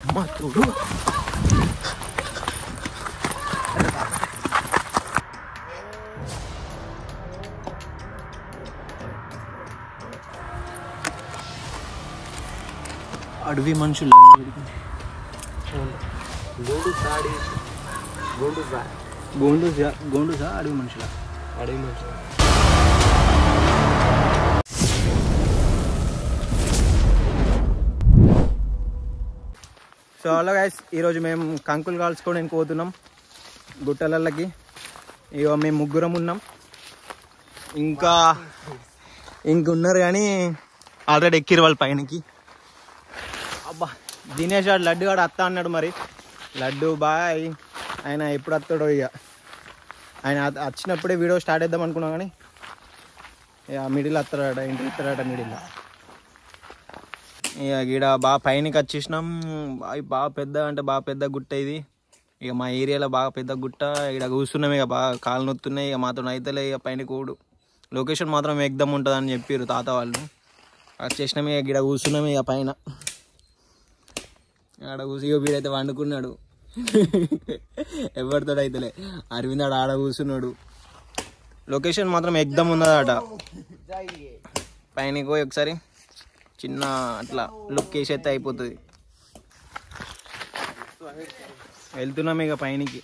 అమ్మ చూడు అడవి మనుషులు గోండుసా అడవి మనుషుల సో హలో గైస్, ఈరోజు మేము కంకులు కాల్చుకోవడానికి పోతున్నాం గుట్టలకి. ఇక మేము ముగ్గురం ఉన్నాం, ఇంకా ఉన్నారు కానీ ఆల్రెడీ ఎక్కిరు వాళ్ళ పైనకి. అబ్బా దినేష్ గారు లడ్డు గాడు వస్తా అన్నాడు. మరి లడ్డు బాయ్ ఆయన ఎప్పుడు వస్తాడో. ఇక ఆయన వచ్చినప్పుడే వీడియో స్టార్ట్ చేద్దాం అనుకున్నాం కానీ ఇక మిడిల్ వస్తాడట, ఇంటికి వస్తాడట మిడిల్లో. ఇక ఈడ బాగా పైనకి వచ్చేసినాం. బాగా పెద్ద అంటే బాగా పెద్ద గుట్ట ఇది. ఇక మా ఏరియాలో బాగా పెద్ద గుట్ట. ఇక్కడ కూర్చున్నాం, ఇక బాగా కాళ్ళు నొత్తున్నాయి. ఇక మాతో అయితేలే ఇక పైన కూడు. లొకేషన్ మాత్రం ఎగ్దమ్ ఉంటుంది అని చెప్పారు తాత వాళ్ళు. వచ్చేసినాం, ఇక ఇక్కడ కూర్చున్నాం. ఇక పైన ఆడ కూర్చి ఇక వీడైతే వండుకున్నాడు. ఎవరితో అయితేలే అరవింద్ ఆడ కూర్చున్నాడు. లొకేషన్ మాత్రం ఎగ్దమ్ ఉన్నదట. పైనకి పోయి ఒకసారి చిన్న అట్లా లుక్ వేసేస్తే అయిపోతుంది. వెళ్తున్నాం ఇక పైనకి.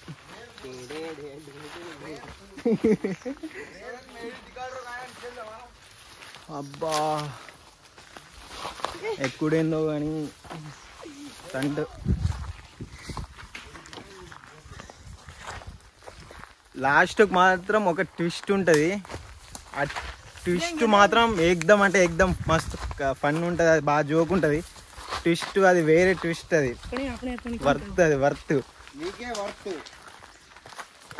అబ్బా ఎక్కుడేందో కానీ తంట. లాస్ట్కి మాత్రం ఒక ట్విస్ట్ ఉంటుంది. ఆ ట్విస్ట్ మాత్రం ఏకదం అంటే ఏకదం మస్తు ఫన్ ఉంటుంది. అది బాగా జోక్ ఉంటుంది ట్విస్ట్. అది వేరే ట్విస్ట్. అది వర్త్, అది వర్త్.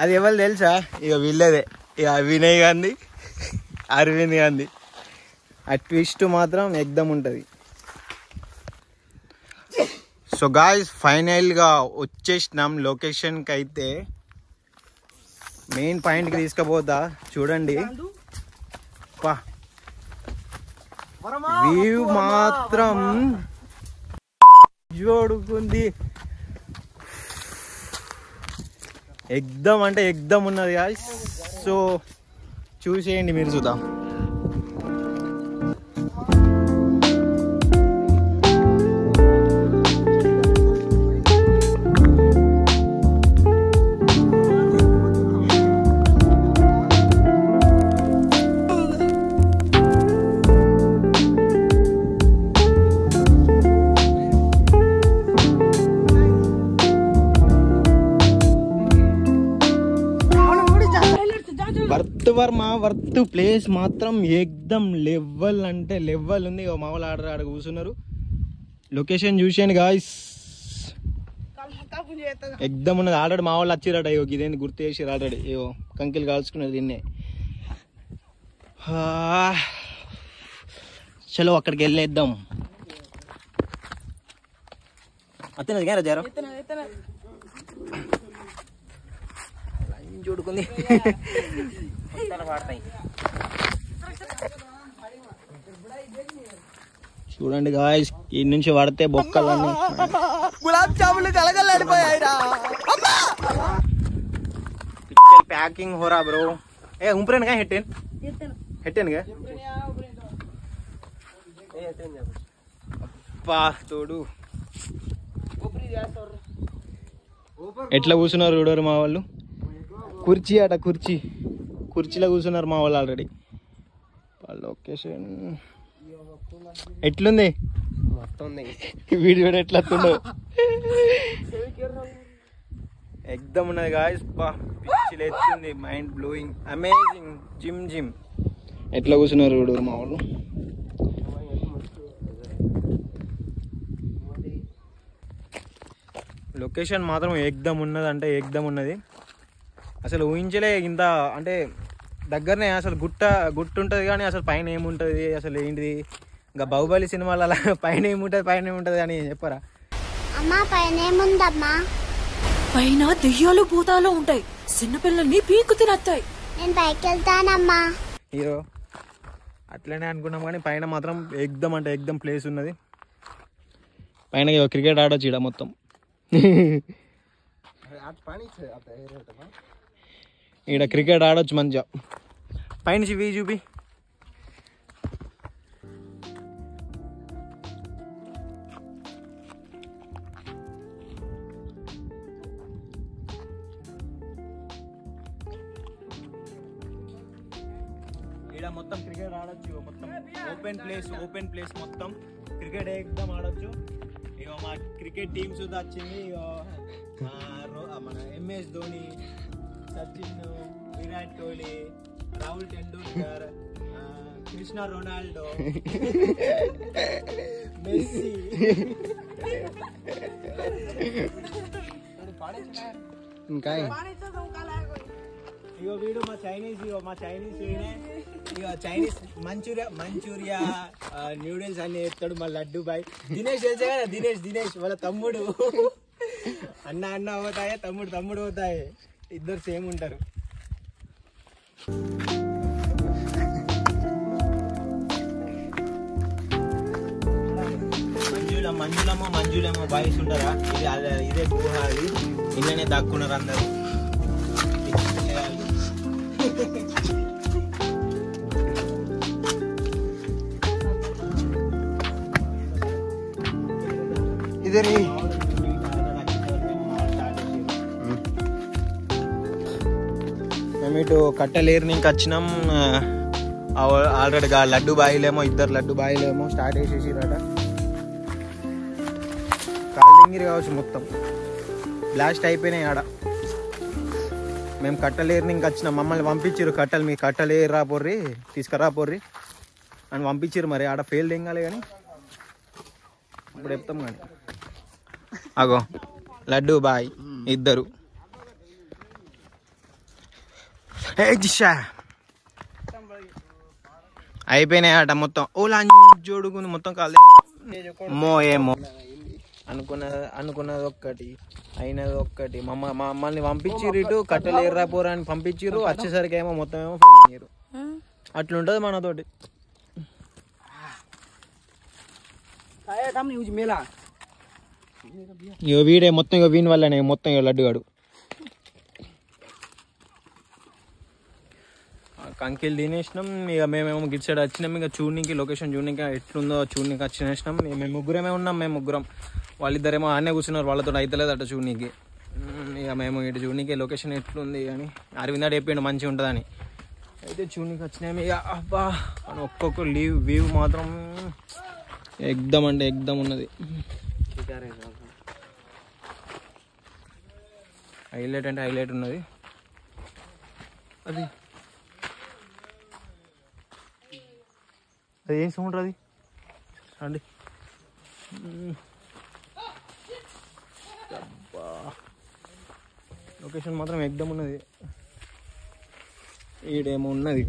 అది ఎవరు తెలుసా? ఇక వీళ్ళదే, ఇక వినయ్ గాంధీ అరవింద్ గాంధీ. ఆ ట్విస్ట్ మాత్రం ఏకదం ఉంటుంది. సో గాయ్స్ ఫైనల్గా వచ్చేసినాం లొకేషన్కి. అయితే మెయిన్ పాయింట్కి తీసుకుపోతా చూడండి. వ్యూ మాత్రం జోడుకుంది. ఎగ్దమ్ అంటే ఎగ్దమ్ ఉన్నది గాయ్స్. సో చూసేయండి మీరు చూద్దాం. వర్త్ ప్లేస్ మాత్రం ఏకదం లెవెల్ అంటే లెవెల్ ఉంది. మా వాళ్ళు ఆడ కూర్చున్నారు. లొకేషన్ చూసేయండి గాయ్స్, ఏకదం ఉన్నది. ఆల్రెడీ మా వాళ్ళు వచ్చిరట. ఇదేంటి గుర్తు చేసి ఆల్రెడీ కంకిలు కాల్చుకున్నారు దీన్నే. చలో అక్కడికి వెళ్ళేద్దాం. అతనది గారా జరా చూడుకుంది. చూడండి గాయ్స్, ఈ నుంచి పడితే బొక్కలన్నీ గులాబ్ జాములు కలగలాడిపోయాయిరా. పిక్చర్ ప్యాకింగ్ हो रहा ब्रो. ए ऊपर का हेटेन का అబ్బా తోడు. ఎట్లా కూర్చున్నారు చూడరు మా వాళ్ళు. కుర్చీ అట, కుర్చీలో కూర్చున్నారు మా వాళ్ళు ఆల్రెడీ. లొకేషన్ ఎట్లుంది వీడియో ఎట్లా వస్తుండో ఎగ్దమ్ ఉన్నది గాయ్స్. పిచ్చి లేస్తుంది, మైండ్ బ్లోయింగ్, అమేజింగ్. జిమ్ ఎట్లా కూర్చున్నారు చూడరు మా వాళ్ళు. లొకేషన్ మాత్రం ఏకదం ఉన్నది అంటే ఏకదం ఉన్నది. అసలు ఊహించలే ఇంత అంటే దగ్గరనే. అసలు గుట్ట ఉంటుంది కానీ అసలు పైన ఏముంటుంది అసలు ఏంటిది? ఇంకా బాహుబలి సినిమాలు అలా పైన ఏముంటుంది అని చెప్పరా? పైన దెయ్యాలు భూతాలు ఉంటాయి, చిన్నపిల్లల్ని పీకు తినత్తాయి. నేను పైకి వెళ్తానమ్మా. హీరో అట్లనే అనుకున్నాం కానీ పైన మాత్రం ఏకదం అంటే ఏకదం ప్లేస్ ఉన్నది. పైన క్రికెట్ ఆడొచ్చు ఇక్కడ మొత్తం. ఇక్కడ క్రికెట్ ఆడొచ్చు మంచిగా. పైన చూపి ఇక్కడ మొత్తం క్రికెట్ ఆడొచ్చు. మొత్తం ఓపెన్ ప్లేస్ మొత్తం క్రికెట్ ఎగ్దాం ఆడొచ్చు. ఇక మా క్రికెట్ టీమ్స్ వచ్చింది. మన MS Dhoni, Sachin, Virat Kohli, Rahul Tendulkar, Krishna Ronaldo, Messi. ఇంకా ఇగో వీడు మా చైనీస్ ఇక చైనీస్ మంచూరియా న్యూడిల్స్ అన్ని ఎత్తాడు. మా లడ్డు బాయ్ దినేష్ తెలుసా కదా, దినేష్ వాళ్ళ తమ్ముడు. అన్న అవుతాయే, తమ్ముడు అవుతాయి. ఇద్దరు సేమ్ ఉంటారు. మంజులేమో బాయ్స్ ఉంటారా. ఇదే గుహ. అది ఇళ్ళనే దాక్కున్నారు అందరు. ఇదే మేము ఇటు కట్టలేరునికి వచ్చినాం. ఆల్రెడీగా ఇద్దరు లడ్డు బాయిలేమో స్టార్ట్ చేసేసిరట. కాల్దింగిరి కావచ్చు, మొత్తం బ్లాస్ట్ అయిపోయినాయి ఆడ. మేము కట్టలేరునికి వచ్చినాం. మమ్మల్ని పంపించారు కట్టలు, మీ కట్టలు రాపోర్రి తీసుకురాపోర్రి అని పంపించారు. మరి ఆడ ఫెయిల్ దింగాలి కానీ ఇప్పుడు చెప్తాం. కానీ అగో లడ్డు బాయ్ ఇద్దరు అయిపోయినాయి ఆట మొత్తం. ఓలా జోడుకుంది మొత్తం కాదు. ఏమో అనుకున్నది ఒక్కటి, అయినది ఒక్కటి. మమ్మల్ని పంపించిర్రు ఇటు కట్టెలు ఎర్రాపోరా అని పంపించిర్రు. వచ్చేసరికి ఏమో మొత్తం ఏమో ఫెయిల్ అయ్యారు. అట్లుంటది మనతోటి. ఇగో వీడే మొత్తం, ఇగో వీని వల్లనే మొత్తం ఇగో లడ్డుగాడు. కంకిలు తినేసినాం. ఇక మేమేమో గిట్ సైడ్ వచ్చినాం. ఇక చూడనికి లొకేషన్ చూడడానికి ఎట్లుందో చూడనికి వచ్చినేసినాం. మేము ముగ్గురమే ఉన్నాం. మేము ముగ్గురం, వాళ్ళిద్దరేమో ఆనే కూర్చున్నారు. వాళ్ళతో అయితలేదు అట చూడనికి. ఇక మేము ఇటు చూడనికి లొకేషన్ ఎట్లుంది అని అరవింద్ చెప్పిండు మంచిగా ఉంటుందని. అయితే చూడనికి వచ్చినాము. ఇక అబ్బా అని ఒక్కొక్క వ్యూ మాత్రం ఎగ్దమ్ అంటే ఎగ్దమ్ ఉన్నది. హైలైట్ అంటే హైలైట్ ఉన్నది. అది ఏం సౌండ్ అది అండి. లొకేషన్ మాత్రం ఎగ్దమ్ ఉన్నది. ఈడేమో ఉన్నది.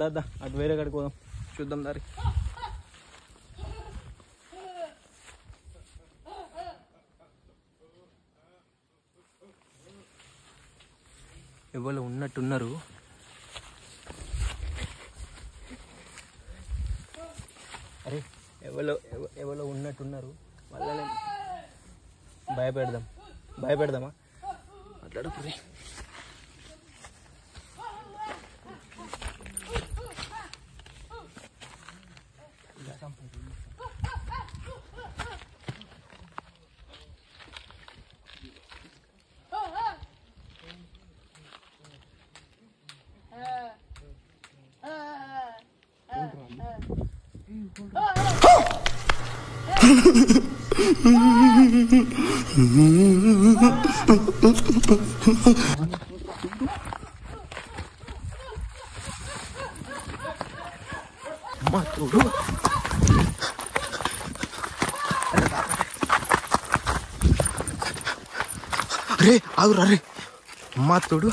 దాదా అటు వేరే కాడికి పోదాం, చూద్దాం దారి. ఎవరు ఉన్నట్టున్నారు. అరే ఎవరో ఉన్నట్టున్నారు. వాళ్ళని భయపెడదామా? మాట్లాడకూడదు. అరే ఆగురా, అరే అమ్మా తోడు.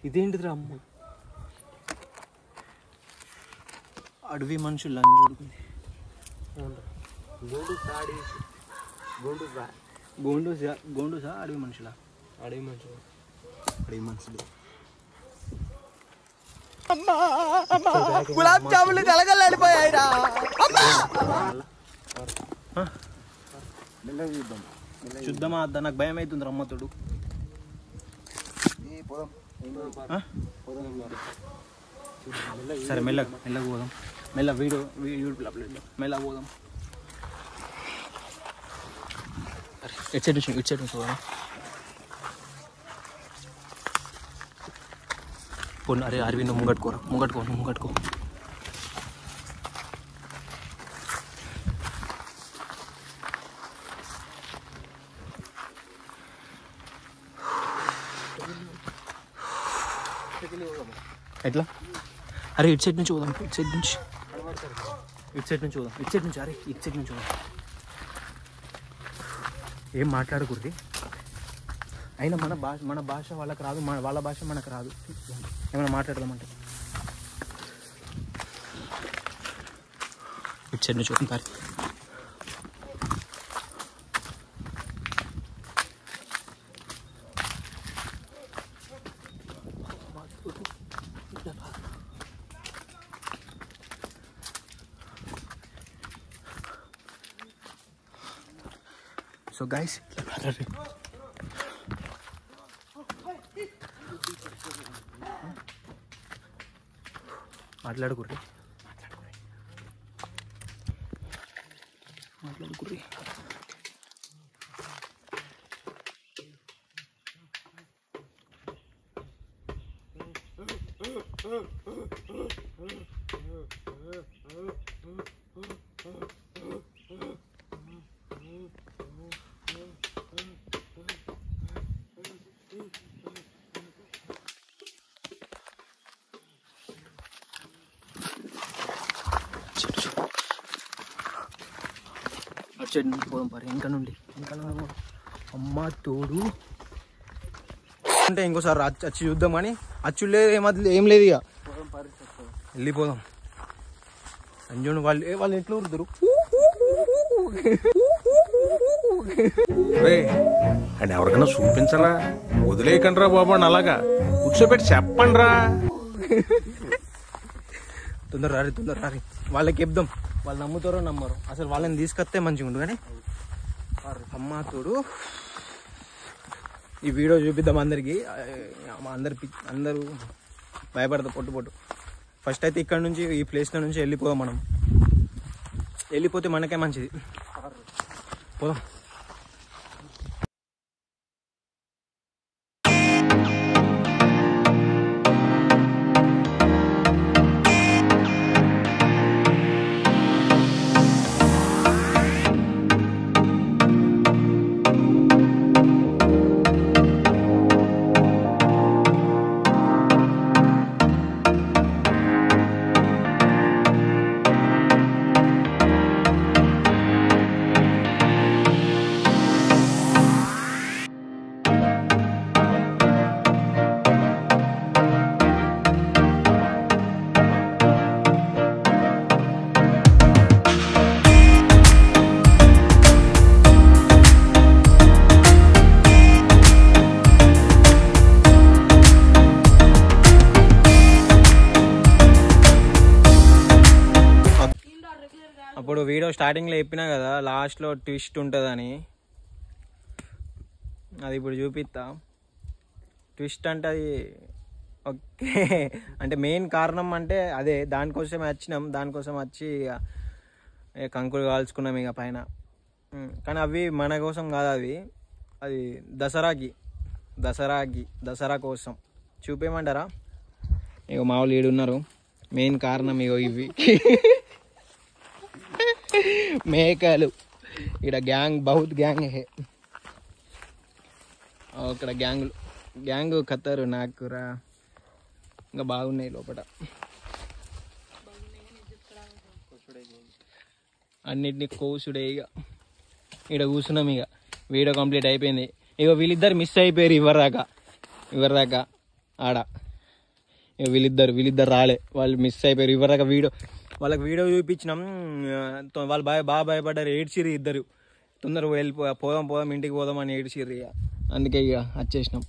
ఇదేంటిదిరా అమ్మ, అడవి మనుషులు అని చూడుకుంది. గోండుసా అడవి మనుషులా? అడవి మనుషులు. గులాబ్ జాములు కలగలాడిపోయాయిరా. చూద్దామా అద్దా, నాకు భయం అవుతుంది రమ్మతోడు. సరే మెల్లగా పోదాం. వీడియో మెల్లగా పోదాం. ఇటు సైడ్ నుంచి పోదాం. అరే అరవి నువ్వు ముంగట్టుకో. ఎట్లా? అరే ఇటు సైడ్ నుంచి పోదాం. అరే ఇటు సైడ్ నుంచి పోదాం. ఏం మాట్లాడకూడదు. అయినా మన భాష వాళ్ళకి రాదు, వాళ్ళ భాష మనకు రాదు. ఏమైనా మాట్లాడదామంటే ఇటు సైడ్ నుంచి చూద్దాం. కారు సో గైస్ మాట్లాడుకుర్రి. చెట్టు నుంచి పోదాం. పారి ఇంకా నుండి అమ్మ తోడు అంటే ఇంకోసారి వచ్చి చూద్దామని. అచ్చు లేదు, ఏం లేదు, ఇక వెళ్ళిపోదాం. సంజుని వాళ్ళు ఎట్లా ఊరుతారు. అని ఎవరికైనా చూపించాలా? వదిలేయకండి రా బాబు అని అలాగా కూర్చోబెట్టి చెప్పండి రా. తొందర రారి వాళ్ళకి చెప్దాం. వాళ్ళు నమ్ముతారో నమ్మరు. అసలు వాళ్ళని తీసుకొస్తే మంచిగా ఉండు. కానీ అమ్మ తోడు ఈ వీడియో చూపిద్దాం అందరికి. అందరూ భయపడతారు పొట్టు. ఫస్ట్ అయితే ఇక్కడ నుంచి, ఈ ప్లేస్లో నుంచి వెళ్ళిపోదాం. మనం వెళ్ళిపోతే మనకే మంచిది. పోదాం. అప్పుడు వీడియో స్టార్టింగ్లో చెప్పినా కదా లాస్ట్లో ట్విస్ట్ ఉంటుందని. అది ఇప్పుడు చూపిస్తా. ట్విస్ట్ అంటే అది ఓకే అంటే మెయిన్ కారణం అంటే అదే. దానికోసమే వచ్చినాం. దానికోసం వచ్చి కంకులు కాల్చుకున్నాం ఇక పైన. కానీ అవి మన కోసం కాదు. అది దసరా కోసం చూపేయమంటారా? ఇక మామూలు ఈడున్నారు. మెయిన్ కారణం ఇగో ఇవి మేకలు. ఇక్కడ బహుత్ గ్యాంగ్ హే. ఇక్కడ గ్యాంగ్ ఖతరు నాకురా. ఇంకా బాగున్నాయి లోపల అన్నిటినీ కోసుడే. ఇక ఇక్కడ కూర్చున్నాం. ఇక వీడియో కంప్లీట్ అయిపోయింది. ఇక వీళ్ళిద్దరు మిస్ అయిపోయారు ఇవరిదాకా ఆడ. ఇక వీళ్ళిద్దరు రాలే. వాళ్ళు మిస్ అయిపోయారు. ఇవరిదాకా వీడియో వాళ్ళకి వీడియో చూపించినాం. వాళ్ళు బాగా భయపడ్డారు, ఏడ్చిర్రు ఇద్దరు. తొందరగా పోదాం ఇంటికి పోదాం అని ఏడ్చిర్రు. ఇక అందుకే ఇక వచ్చేసినాం.